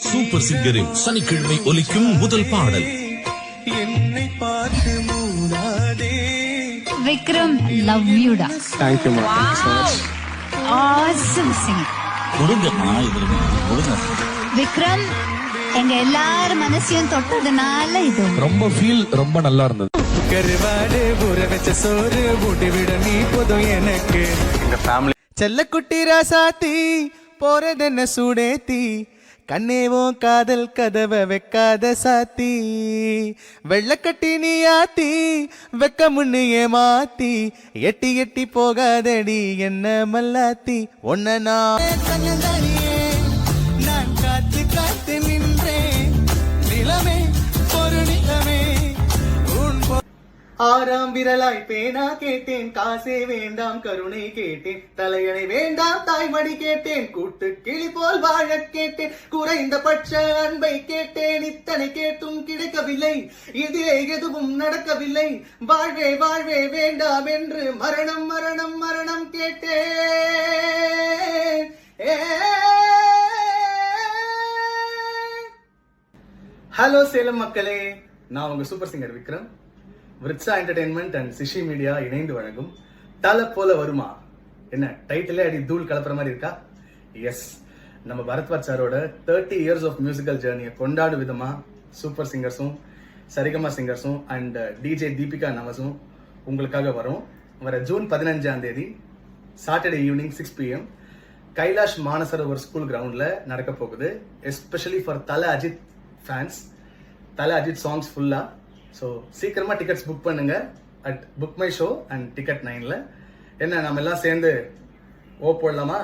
Super சிங்கரின் சனிக்கிழமை ஒலிக்கும் முதல் பாடல். என்னை பார்த்து மூடாதே. விக்ரம், லவ் யூடா. Thank you, ma. Thank you so much. Awesome singer. Vikram எங்க எல்லாரும் மனசையும் தொட்டதுனால இது ரொம்ப ஃபீல் ரொம்ப நல்லா இருந்தது. கருவாடு ஊற வச்ச சோறு ஊட்டி விட நீ போதும் எனக்கு. எங்க ஃபேமிலி செல்லக்குட்டி ராசாத்தி போறதென்ன சூடேத்தி, கண்ணேவும் காதல் கதவை வைக்காத சாத்தி, வெள்ளக்கட்டி நீ ஆத்தி வெக்க முன்னு ஏமாத்தி, எட்டி எட்டி போகாதடி என்ன மல்லாத்தி. ஒன்ன நான் காத்து காத்து நின்றேன் நிலமே ஒரு நிலமே. ஆறாம் விரலாய் பேனா கேட்டேன், காசே வேண்டாம் கருணை கேட்டேன், தலையணை வேண்டாம் தாய்மடி கேட்டேன், கூட்டு கிளி போல் வாழ கேட்டேன், குறைந்தபட்ச அன்பை கேட்டேன், இத்தனை கேட்டும் கிடைக்கவில்லை, இதிலே எதுவும் நடக்கவில்லை, வாழ்வே வாழ்வே வேண்டாம் என்று மரணம் மரணம் மரணம் கேட்டேன். ஹலோ சேலம் மக்களே, நான் உங்க super singer Vikram. Vriksha entertainment and சிஷி மீடியா இணைந்து வழங்கும் தலை போல வருமா. என்ன டைட்டிலே அடி தூள் கலப்புற மாதிரி இருக்கா? எஸ், நம்ம பரத்வாஜ் சாரோட 30 years ஆஃப் மியூசிக்கல் ஜேர்னியை கொண்டாடும் விதமா சூப்பர் சிங்கர்ஸும் சரிகமா சிங்கர்ஸும் அண்ட் டிஜே தீபிகா நமஸும் உங்களுக்காக வரும். வர ஜூன் 15ஆம் தேதி Saturday evening 6 PM Kailash Mansarovar school கிரவுண்ட்ல நடக்க போகுது. Especially for Thala Ajith fans, Thala Ajith songs ஃபுல்லா. ஸோ சீக்கிரமா டிக்கெட்ஸ் புக் பண்ணுங்க at book my show and ticket 9ல. என்ன நம்ம எல்லாம் சேர்ந்து ஓ போடலாமா?